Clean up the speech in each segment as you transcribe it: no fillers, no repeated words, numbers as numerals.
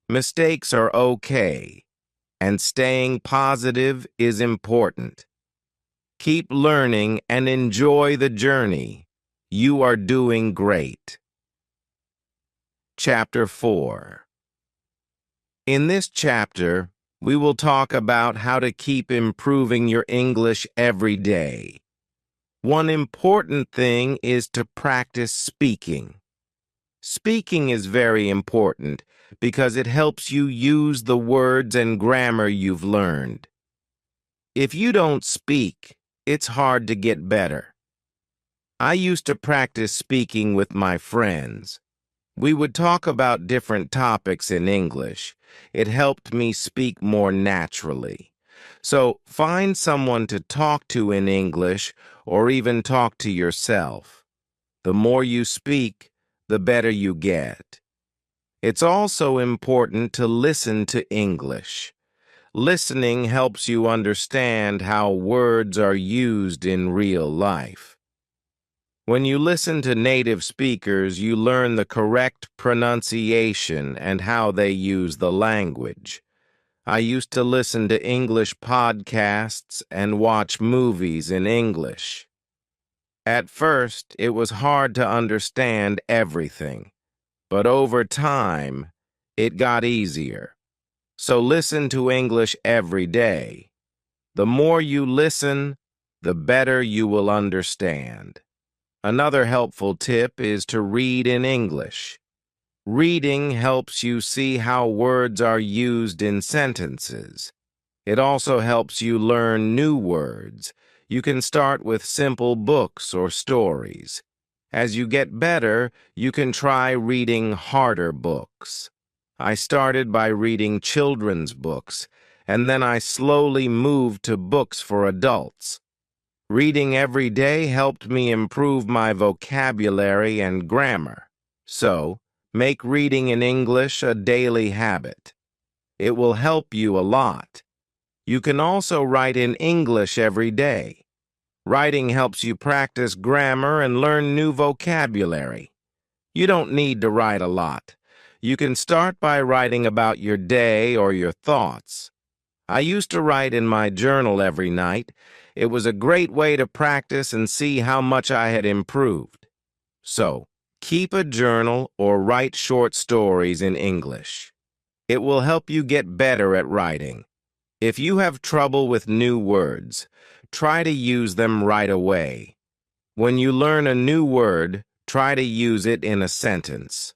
Mistakes are okay, and staying positive is important. Keep learning and enjoy the journey. You are doing great. Chapter 4. In this chapter, we will talk about how to keep improving your English every day. One important thing is to practice speaking. Speaking is very important because it helps you use the words and grammar you've learned. If you don't speak, it's hard to get better. I used to practice speaking with my friends. We would talk about different topics in English. It helped me speak more naturally. So find someone to talk to in English or even talk to yourself. The more you speak, the better you get. It's also important to listen to English. Listening helps you understand how words are used in real life. When you listen to native speakers, you learn the correct pronunciation and how they use the language. I used to listen to English podcasts and watch movies in English. At first, it was hard to understand everything, but over time, it got easier. So listen to English every day. The more you listen, the better you will understand. Another helpful tip is to read in English. Reading helps you see how words are used in sentences. It also helps you learn new words. You can start with simple books or stories. As you get better, you can try reading harder books. I started by reading children's books, and then I slowly moved to books for adults. Reading every day helped me improve my vocabulary and grammar. So, make reading in English a daily habit. It will help you a lot. You can also write in English every day. Writing helps you practice grammar and learn new vocabulary. You don't need to write a lot. You can start by writing about your day or your thoughts. I used to write in my journal every night. It was a great way to practice and see how much I had improved. So, keep a journal or write short stories in English. It will help you get better at writing. If you have trouble with new words, try to use them right away. When you learn a new word, try to use it in a sentence.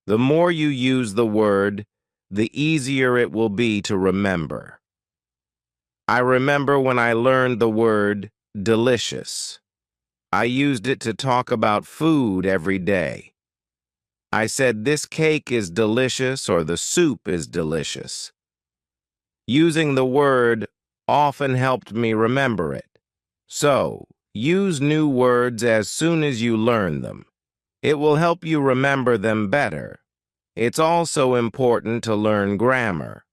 The more you use the word, the easier it will be to remember. I remember when I learned the word delicious. I used it to talk about food every day. I said this cake is delicious or the soup is delicious. Using the word often helped me remember it. So, use new words as soon as you learn them. It will help you remember them better. It's also important to learn grammar.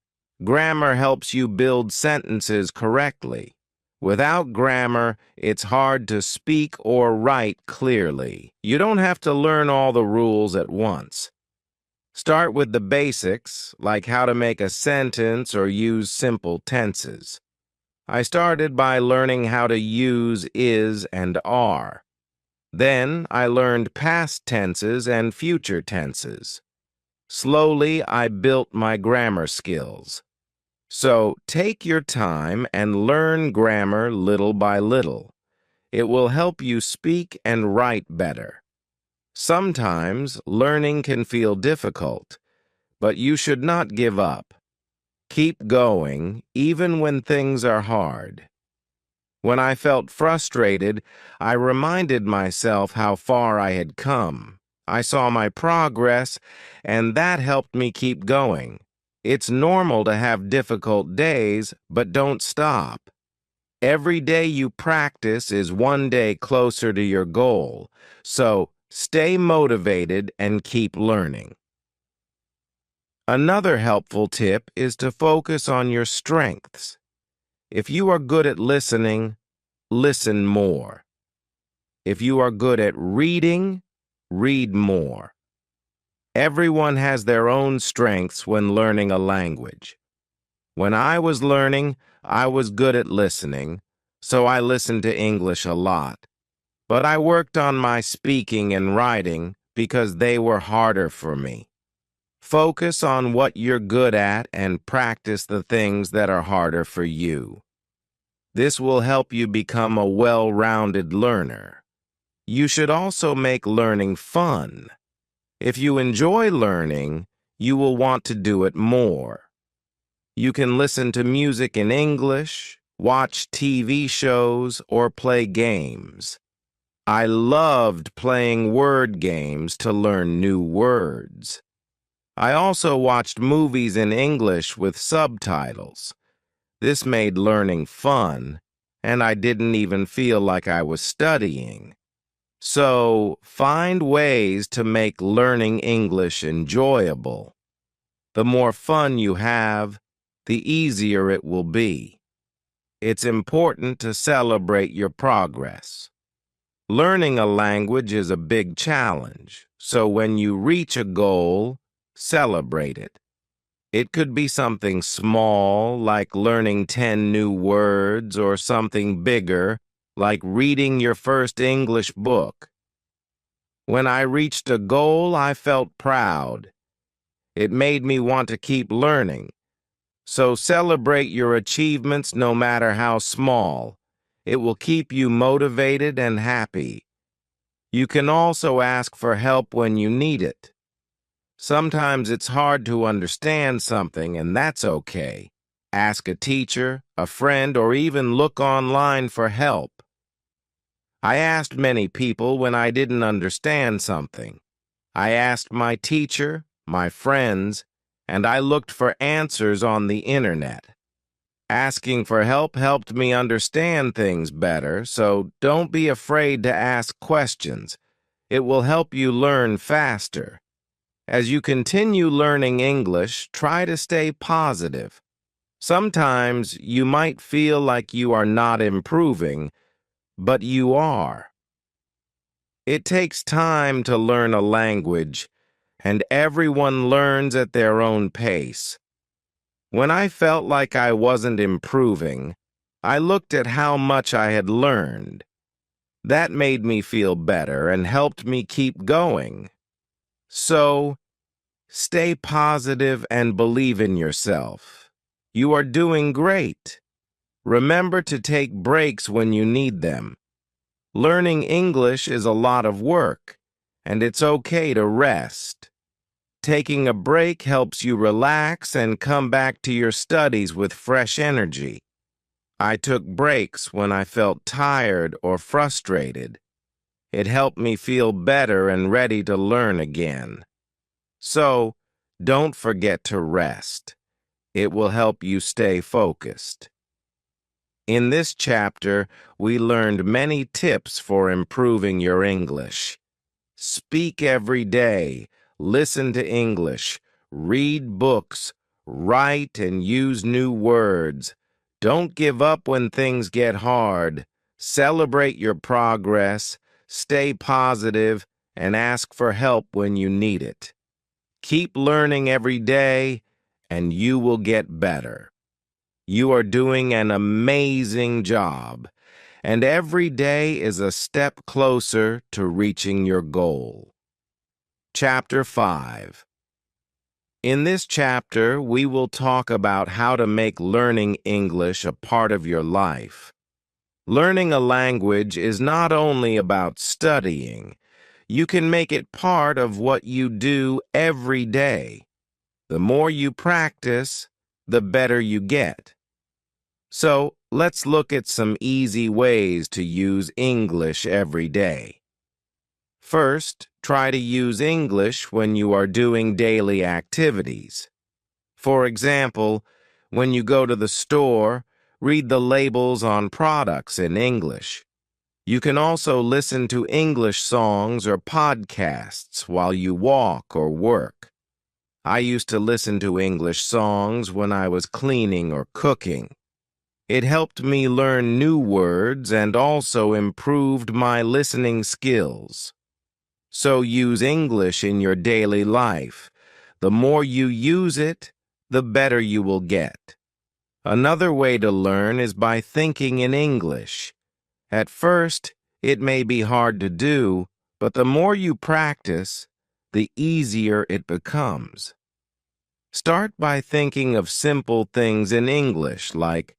Grammar helps you build sentences correctly. Without grammar, it's hard to speak or write clearly. You don't have to learn all the rules at once. Start with the basics, like how to make a sentence or use simple tenses. I started by learning how to use is and are. Then I learned past tenses and future tenses. Slowly, I built my grammar skills. So, take your time and learn grammar little by little. It will help you speak and write better. Sometimes, learning can feel difficult, but you should not give up. Keep going, even when things are hard. When I felt frustrated, I reminded myself how far I had come. I saw my progress, and that helped me keep going. It's normal to have difficult days, but don't stop. Every day you practice is one day closer to your goal, so stay motivated and keep learning. Another helpful tip is to focus on your strengths. If you are good at listening, listen more. If you are good at reading, read more. Everyone has their own strengths when learning a language. When I was learning, I was good at listening, so I listened to English a lot. But I worked on my speaking and writing because they were harder for me. Focus on what you're good at and practice the things that are harder for you. This will help you become a well-rounded learner. You should also make learning fun. If you enjoy learning, you will want to do it more. You can listen to music in English, watch TV shows, or play games. I loved playing word games to learn new words. I also watched movies in English with subtitles. This made learning fun, and I didn't even feel like I was studying. So, find ways to make learning English enjoyable. The more fun you have, the easier it will be. It's important to celebrate your progress. Learning a language is a big challenge, so when you reach a goal, celebrate it. It could be something small, like learning 10 new words, or something bigger, like reading your first English book. When I reached a goal, I felt proud. It made me want to keep learning. So celebrate your achievements no matter how small. It will keep you motivated and happy. You can also ask for help when you need it. Sometimes it's hard to understand something, and that's okay. Ask a teacher, a friend, or even look online for help. I asked many people when I didn't understand something. I asked my teacher, my friends, and I looked for answers on the internet. Asking for help helped me understand things better, so don't be afraid to ask questions. It will help you learn faster. As you continue learning English, try to stay positive. Sometimes you might feel like you are not improving, but you are. It takes time to learn a language, and everyone learns at their own pace. When I felt like I wasn't improving, I looked at how much I had learned. That made me feel better and helped me keep going. So, stay positive and believe in yourself. You are doing great. Remember to take breaks when you need them. Learning English is a lot of work, and it's okay to rest. Taking a break helps you relax and come back to your studies with fresh energy. I took breaks when I felt tired or frustrated. It helped me feel better and ready to learn again. So, don't forget to rest. It will help you stay focused. In this chapter, we learned many tips for improving your English. Speak every day, listen to English, read books, write and use new words. Don't give up when things get hard. Celebrate your progress, stay positive, and ask for help when you need it. Keep learning every day, and you will get better. You are doing an amazing job, and every day is a step closer to reaching your goal. Chapter 5. In this chapter, we will talk about how to make learning English a part of your life. Learning a language is not only about studying. You can make it part of what you do every day. The more you practice, the better you get. So, let's look at some easy ways to use English every day. First, try to use English when you are doing daily activities. For example, when you go to the store, read the labels on products in English. You can also listen to English songs or podcasts while you walk or work. I used to listen to English songs when I was cleaning or cooking. It helped me learn new words and also improved my listening skills. So use English in your daily life. The more you use it, the better you will get. Another way to learn is by thinking in English. At first, it may be hard to do, but the more you practice, the easier it becomes. Start by thinking of simple things in English like,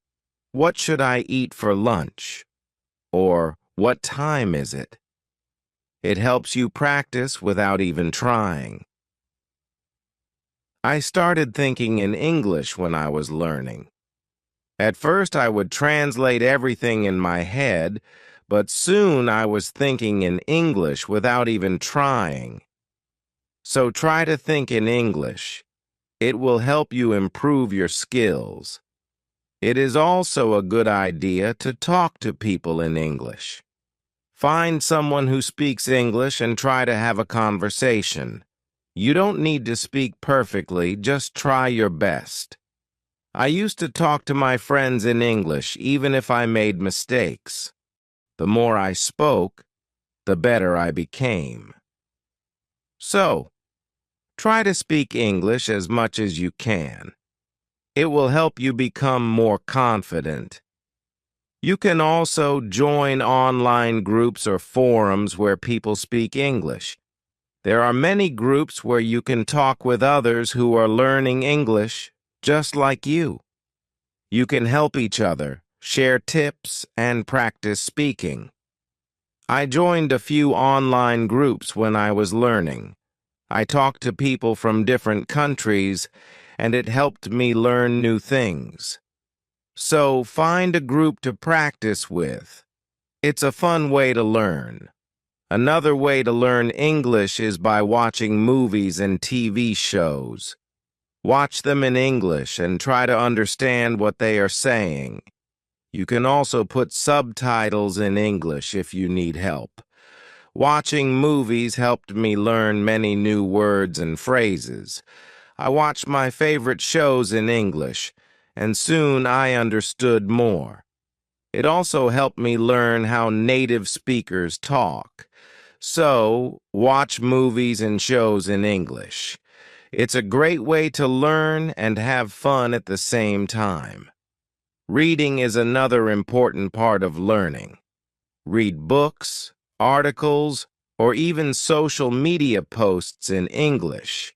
what should I eat for lunch? Or, what time is it? It helps you practice without even trying. I started thinking in English when I was learning. At first, I would translate everything in my head, but soon I was thinking in English without even trying. So try to think in English. It will help you improve your skills. It is also a good idea to talk to people in English. Find someone who speaks English and try to have a conversation. You don't need to speak perfectly, just try your best. I used to talk to my friends in English, even if I made mistakes. The more I spoke, the better I became. So, try to speak English as much as you can. It will help you become more confident. You can also join online groups or forums where people speak English. There are many groups where you can talk with others who are learning English just like you. You can help each other, share tips, and practice speaking. I joined a few online groups when I was learning. I talked to people from different countries, and it helped me learn new things. So find a group to practice with. It's a fun way to learn. Another way to learn English is by watching movies and TV shows. Watch them in English and try to understand what they are saying. You can also put subtitles in English if you need help. Watching movies helped me learn many new words and phrases. I watched my favorite shows in English, and soon I understood more. It also helped me learn how native speakers talk. So, watch movies and shows in English. It's a great way to learn and have fun at the same time. Reading is another important part of learning. Read books, articles, or even social media posts in English.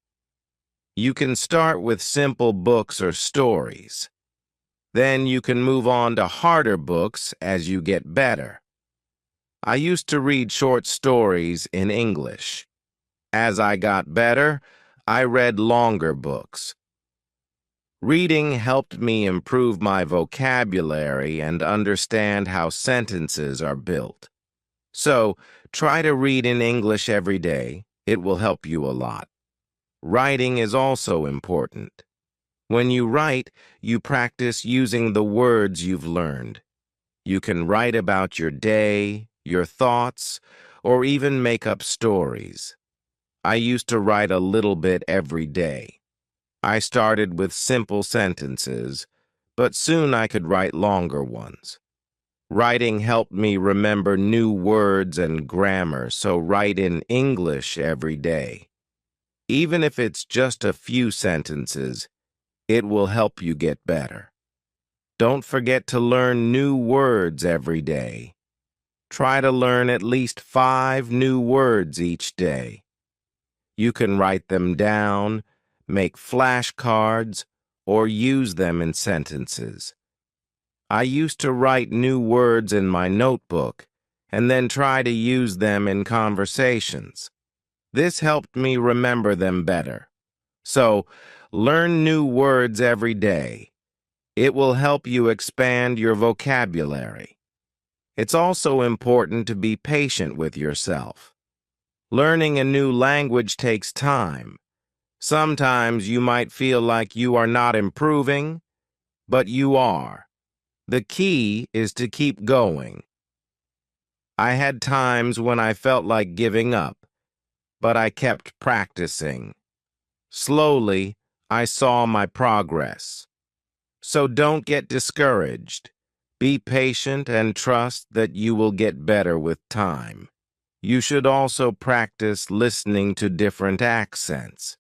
You can start with simple books or stories. Then you can move on to harder books as you get better. I used to read short stories in English. As I got better, I read longer books. Reading helped me improve my vocabulary and understand how sentences are built. So, try to read in English every day. It will help you a lot. Writing is also important. When you write, you practice using the words you've learned. You can write about your day, your thoughts, or even make up stories. I used to write a little bit every day. I started with simple sentences, but soon I could write longer ones. Writing helped me remember new words and grammar, so write in English every day. Even if it's just a few sentences, it will help you get better. Don't forget to learn new words every day. Try to learn at least 5 new words each day. You can write them down, make flashcards, or use them in sentences. I used to write new words in my notebook and then try to use them in conversations. This helped me remember them better. So, learn new words every day. It will help you expand your vocabulary. It's also important to be patient with yourself. Learning a new language takes time. Sometimes you might feel like you are not improving, but you are. The key is to keep going. I had times when I felt like giving up, but I kept practicing. Slowly, I saw my progress. So don't get discouraged. Be patient and trust that you will get better with time. You should also practice listening to different accents.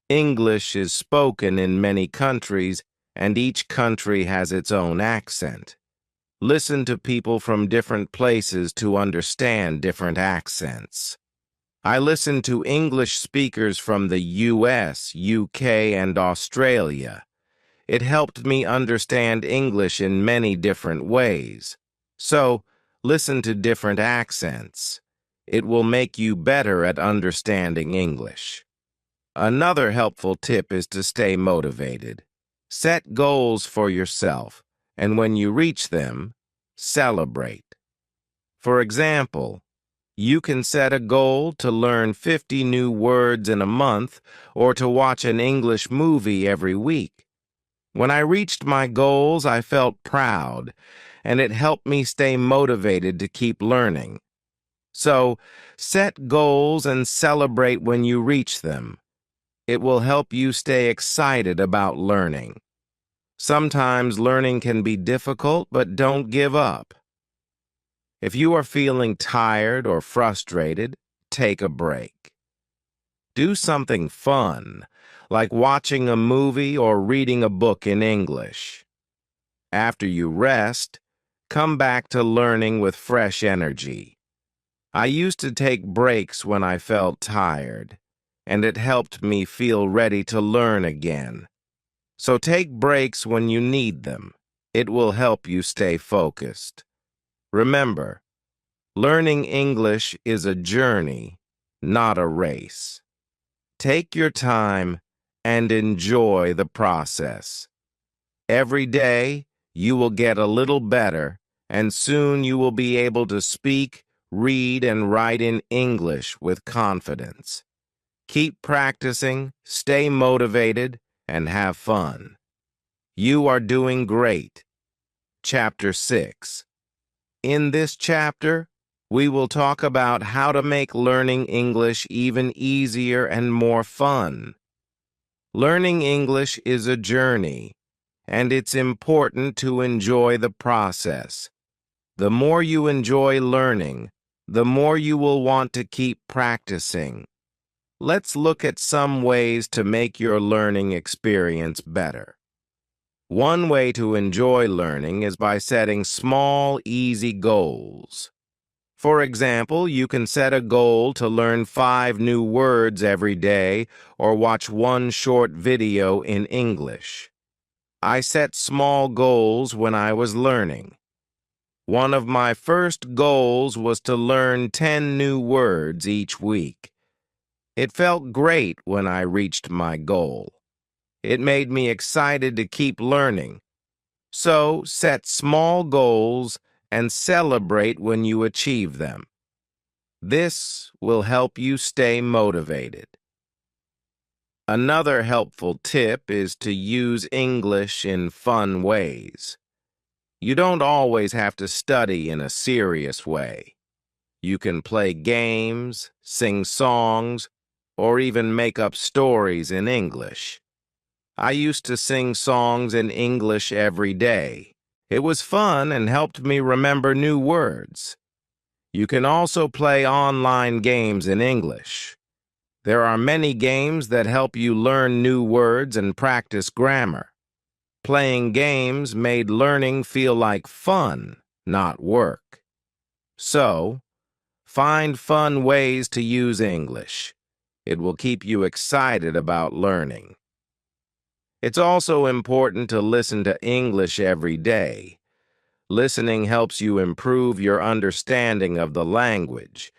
English is spoken in many countries, and each country has its own accent. Listen to people from different places to understand different accents. I listen to English speakers from the US, UK, and Australia. It helped me understand English in many different ways. So, listen to different accents. It will make you better at understanding English. Another helpful tip is to stay motivated. Set goals for yourself, and when you reach them, celebrate. For example, you can set a goal to learn 50 new words in a month or to watch an English movie every week. When I reached my goals, I felt proud, and it helped me stay motivated to keep learning. So, set goals and celebrate when you reach them. It will help you stay excited about learning. Sometimes learning can be difficult, but don't give up. If you are feeling tired or frustrated, take a break. Do something fun, like watching a movie or reading a book in English. After you rest, come back to learning with fresh energy. I used to take breaks when I felt tired, and it helped me feel ready to learn again. So take breaks when you need them. It will help you stay focused. Remember, learning English is a journey, not a race. Take your time and enjoy the process. Every day, you will get a little better, and soon you will be able to speak, read, and write in English with confidence. Keep practicing, stay motivated, and have fun. You are doing great. Chapter 6. In this chapter, we will talk about how to make learning English even easier and more fun. Learning English is a journey, and it's important to enjoy the process. The more you enjoy learning, the more you will want to keep practicing. Let's look at some ways to make your learning experience better. One way to enjoy learning is by setting small, easy goals. For example, you can set a goal to learn 5 new words every day or watch one short video in English. I set small goals when I was learning. One of my first goals was to learn 10 new words each week. It felt great when I reached my goal. It made me excited to keep learning. So, set small goals and celebrate when you achieve them. This will help you stay motivated. Another helpful tip is to use English in fun ways. You don't always have to study in a serious way. You can play games, sing songs, or even make up stories in English. I used to sing songs in English every day. It was fun and helped me remember new words. You can also play online games in English. There are many games that help you learn new words and practice grammar. Playing games made learning feel like fun, not work. So, find fun ways to use English. It will keep you excited about learning. It's also important to listen to English every day. Listening helps you improve your understanding of the language.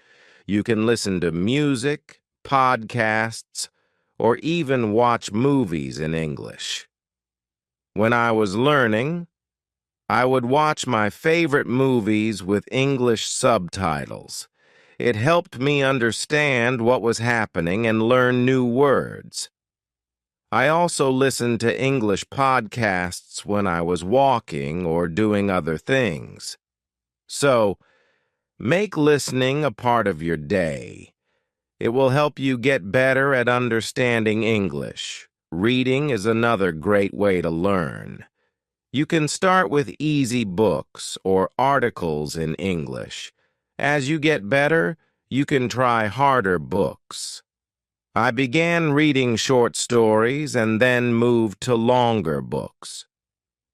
You can listen to music, podcasts, or even watch movies in English. When I was learning, I would watch my favorite movies with English subtitles. It helped me understand what was happening and learn new words. I also listened to English podcasts when I was walking or doing other things. So, make listening a part of your day. It will help you get better at understanding English. Reading is another great way to learn. You can start with easy books or articles in English. As you get better, you can try harder books. I began reading short stories and then moved to longer books.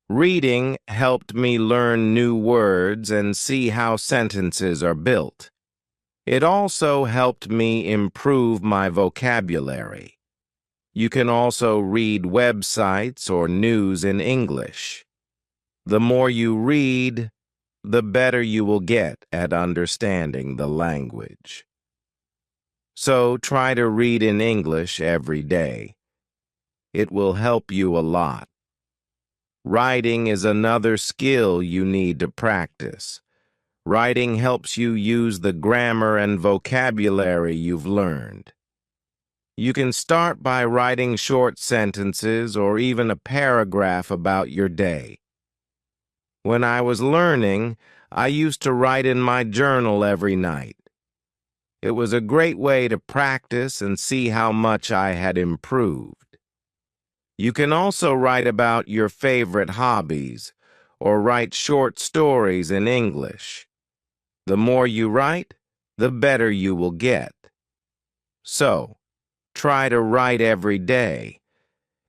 Reading helped me learn new words and see how sentences are built. It also helped me improve my vocabulary. You can also read websites or news in English. The more you read, the better you will get at understanding the language. So try to read in English every day. It will help you a lot. Writing is another skill you need to practice. Writing helps you use the grammar and vocabulary you've learned. You can start by writing short sentences or even a paragraph about your day. When I was learning, I used to write in my journal every night. It was a great way to practice and see how much I had improved. You can also write about your favorite hobbies or write short stories in English. The more you write, the better you will get. So, try to write every day.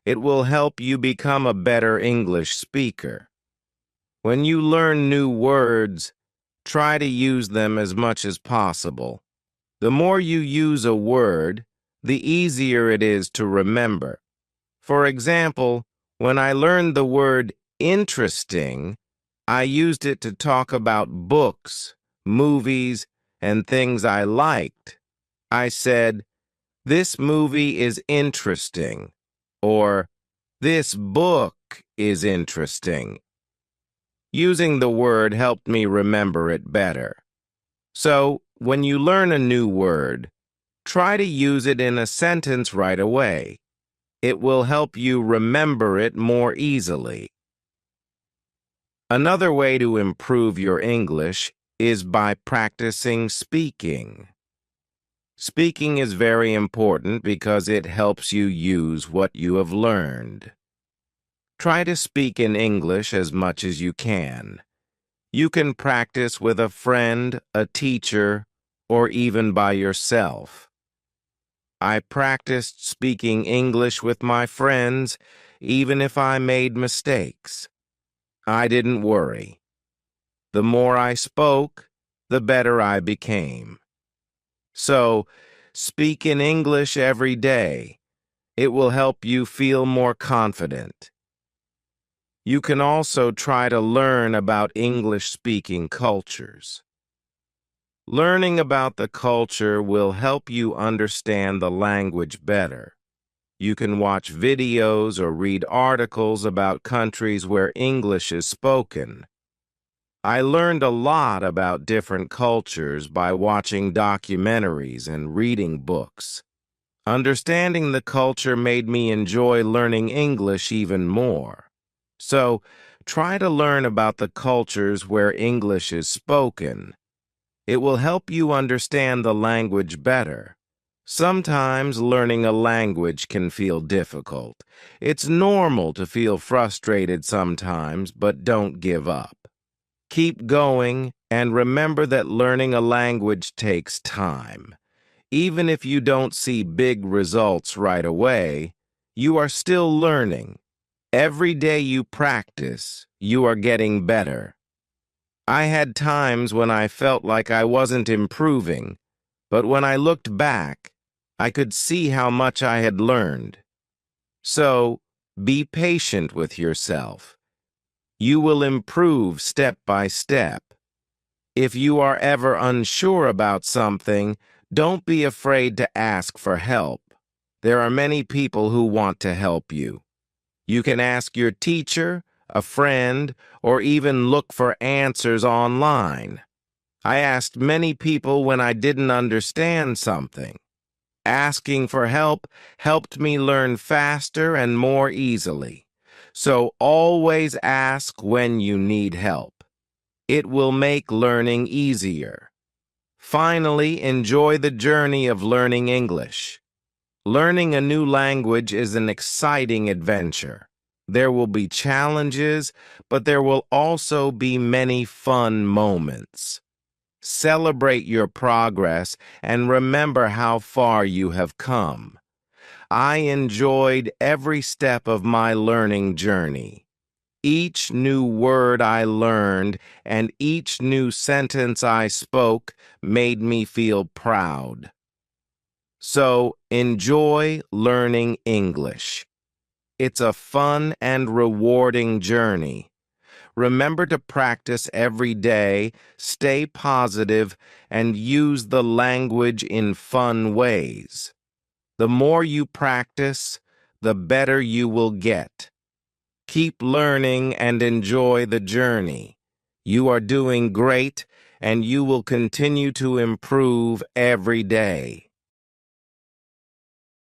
It will help you become a better English speaker. When you learn new words, try to use them as much as possible. The more you use a word, the easier it is to remember. For example, when I learned the word interesting, I used it to talk about books, movies, and things I liked. I said, "This movie is interesting," or "This book is interesting." Using the word helped me remember it better. So, when you learn a new word, try to use it in a sentence right away. It will help you remember it more easily. Another way to improve your English is by practicing speaking. Speaking is very important because it helps you use what you have learned. Try to speak in English as much as you can. You can practice with a friend, a teacher, or even by yourself. I practiced speaking English with my friends, even if I made mistakes. I didn't worry. The more I spoke, the better I became. So, speak in English every day. It will help you feel more confident. You can also try to learn about English-speaking cultures. Learning about the culture will help you understand the language better. You can watch videos or read articles about countries where English is spoken. I learned a lot about different cultures by watching documentaries and reading books. Understanding the culture made me enjoy learning English even more. So, try to learn about the cultures where English is spoken. It will help you understand the language better. Sometimes learning a language can feel difficult. It's normal to feel frustrated sometimes, but don't give up. Keep going and remember that learning a language takes time. Even if you don't see big results right away, you are still learning. Every day you practice, you are getting better. I had times when I felt like I wasn't improving, but when I looked back, I could see how much I had learned. So, be patient with yourself. You will improve step by step. If you are ever unsure about something, don't be afraid to ask for help. There are many people who want to help you. You can ask your teacher, a friend, or even look for answers online. I asked many people when I didn't understand something. Asking for help helped me learn faster and more easily. So always ask when you need help. It will make learning easier. Finally, enjoy the journey of learning English. Learning a new language is an exciting adventure. There will be challenges, but there will also be many fun moments. Celebrate your progress and remember how far you have come. I enjoyed every step of my learning journey. Each new word I learned and each new sentence I spoke made me feel proud. So, enjoy learning English. It's a fun and rewarding journey. Remember to practice every day, stay positive, and use the language in fun ways. The more you practice, the better you will get. Keep learning and enjoy the journey. You are doing great, and you will continue to improve every day.